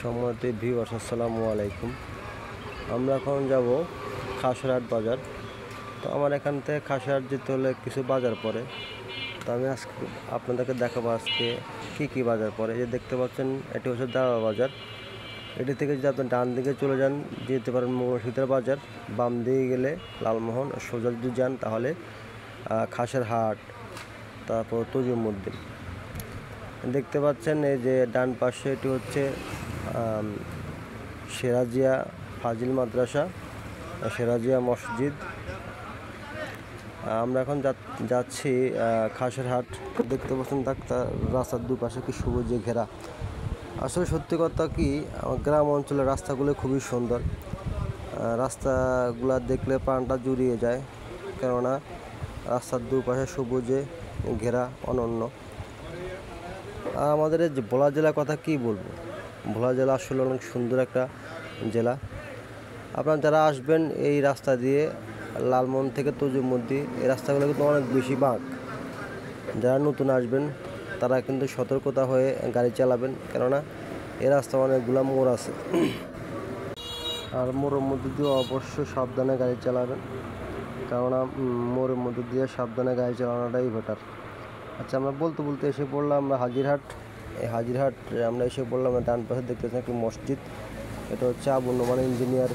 সম্মানিত ভিউয়ার্স, আসসালামু আলাইকুম। আমরা এখন যাব খাসড়াহাট বাজার। তো আমার এখান থেকে খাসড়াহাট যেতে হলে কিছু বাজার পড়ে। তো আমি আজকে আপনাদেরকে দেখাবো আজকে কী বাজার পড়ে। এই যে দেখতে পাচ্ছেন, এটি হচ্ছে দাবা বাজার। এটি থেকে যদি আপনি ডান দিকে চলে যান যেতে পারেন মৌলসিতার বাজার, বাম দিকে গেলে লালমোহন, সোজা যদি যান তাহলে খাসড়াহাট, তারপর তজুমউদ্দিন। দেখতে পাচ্ছেন এই যে ডান পাশে এটি হচ্ছে সেরাজিয়া ফাজিল মাদ্রাসা, সেরাজিয়া মসজিদ। আমরা এখন যাচ্ছি খাসড়াহাট। দেখতে পাচ্ছেন রাস্তার দুপাশে কি সবুজে ঘেরা। আসলে সত্যি কথা কি, গ্রাম অঞ্চলের রাস্তাগুলো খুবই সুন্দর। রাস্তাগুলো দেখলে প্রাণটা জুড়িয়ে যায়, কেননা রাস্তার দুপাশে সবুজে ঘেরা, অনন্য। আর আমাদের এই ভোলা জেলার কথা কি বলবো, ভোলা জেলা আসলে অনেক সুন্দর একটা জেলা। আপনারা যারা আসবেন এই রাস্তা দিয়ে লালমোহন থেকে তজুমউদ্দিন, এই রাস্তাগুলো কিন্তু অনেক বেশি বাঁক। যারা নতুন আসবেন তারা কিন্তু সতর্কতা হয়ে গাড়ি চালাবেন, কেননা এই রাস্তা অনেকগুলো মোড় আছে। আর মোড়ের মধ্যে দিয়ে অবশ্যই সাবধানে গাড়ি চালাবেন, কেননা মোড়ের মধ্যে দিয়ে সাবধানে গাড়ি চালানোটাই বেটার। আচ্ছা, আমরা বলতে বলতে এসে পড়লাম আমরা হাজিরহাট। এই হাজিরহাট আমরা এসে পড়লাম, ডান পাশে দেখতেছেন একটি মসজিদ। এটা হচ্ছে আবু নোমান ইঞ্জিনিয়ার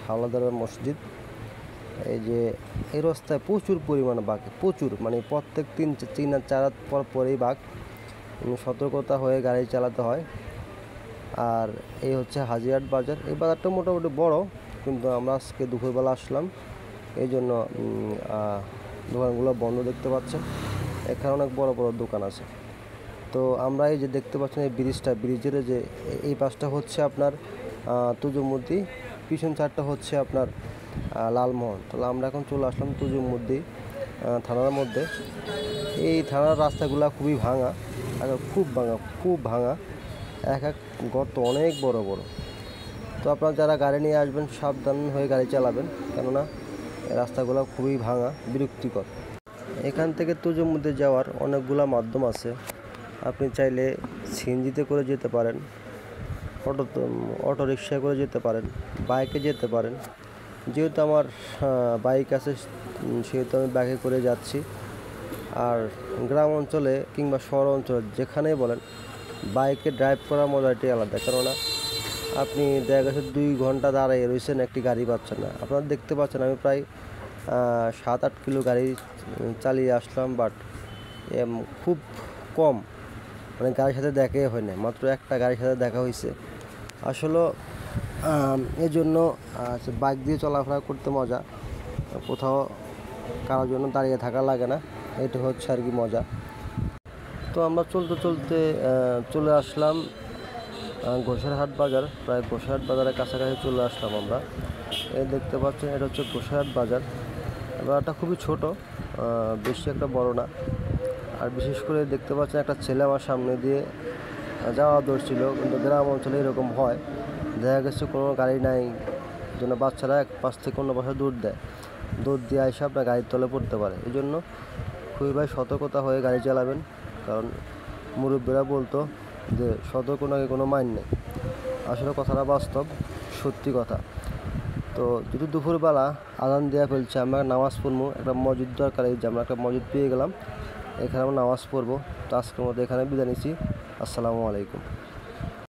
হাওলাদারের মসজিদ। এই যে এই রাস্তায় প্রচুর পরিমাণে বাঘ, প্রচুর, মানে প্রত্যেক 3-4 রাত পর পরেই বাঘ। সতর্কতা হয়ে গাড়ি চালাতে হয়। আর এই হচ্ছে হাজিরহাট বাজার। এই বাজারটা মোটামুটি বড়, কিন্তু আমরা আজকে দুপুরবেলা আসলাম, এই জন্য দোকানগুলো বন্ধ দেখতে পাচ্ছেন। এখানে অনেক বড় বড় দোকান আছে। তো আমরা এই যে দেখতে পাচ্ছেন এই ব্রিজের যে এই পাশটা হচ্ছে আপনার তজুমউদ্দিন, পিছন সাইডটা হচ্ছে আপনার লালমোহন। তাহলে আমরা এখন চলে আসলাম তজুমউদ্দিন থানার মধ্যে। এই থানার রাস্তাগুলো খুবই ভাঙা, খুব ভাঙা, এক গর্ত অনেক বড় বড়। তো আপনারা যারা গাড়ি নিয়ে আসবেন সাবধান হয়ে গাড়ি চালাবেন, কেননা রাস্তাগুলো খুবই ভাঙা, বিরক্তিকর। এখান থেকে তজুমউদ্দিন যাওয়ার অনেকগুলো মাধ্যম আছে। আপনি চাইলে সিএনজিতে করে যেতে পারেন, অটো রিক্সায় করে যেতে পারেন, বাইকে যেতে পারেন। যেহেতু আমার বাইক আছে সেহেতু আমি বাইকে করে যাচ্ছি। আর গ্রাম অঞ্চলে কিংবা শহর অঞ্চলে যেখানেই বলেন, বাইকে ড্রাইভ করার মজাটাই আলাদা। কেননা আপনি দেখা গেছে 2 ঘন্টা দাঁড়িয়ে রয়েছেন, একটি গাড়ি পাচ্ছেন না। আপনারা দেখতে পাচ্ছেন আমি প্রায় 7-8 কিলো গাড়ি চালিয়ে আসলাম, বাট খুব কম, মানে গাড়ির সাথে দেখাই হয় না। মাত্র একটা গাড়ির সাথে দেখা হয়েছে। আসলে এই জন্য বাইক দিয়ে চলাফেরা করতে মজা, কোথাও কারোর জন্য দাঁড়িয়ে থাকা লাগে না, এটা হচ্ছে আর কি মজা। তো আমরা চলতে চলতে চলে আসলাম গোসাইরহাট বাজার। প্রায় গোসাইরহাট বাজারের কাছাকাছি চলে আসলাম আমরা। এই দেখতে পাচ্ছেন এটা হচ্ছে গোসাইরহাট বাজার। বাজারটা খুবই ছোট, বেশি একটা বড় না। আর বিশেষ করে দেখতে পাচ্ছেন একটা ছেলে আমার সামনে দিয়ে যাওয়া ধরছিল, কিন্তু গ্রাম অঞ্চলে এরকম হয়। দেখা গেছে কোনো গাড়ি নাই, জন্য বাচ্চারা এক পাশ থেকে অন্য পাশে দৌড় দিয়ে এসে আপনার গাড়ির তলে পড়তে পারে। এই জন্য খুবই সতর্কতা হয়ে গাড়ি চালাবেন, কারণ মুরব্বীরা বলতো যে সতর্ক নাকি কোনো মাইন নেই। আসলে কথাটা বাস্তব, সত্যি কথা। তো যদি দুপুরবেলা আজান দেওয়া ফেলছে, আমরা নামাজ পড়বো, একটা মসজিদ দরকার। এই যে আমরা একটা মসজিদ পেয়ে গেলাম, এখানে আমরা নামাজ পড়বো। তো আজকের মধ্যে এখানে বিদায় নিচ্ছি। আসসালামু আলাইকুম।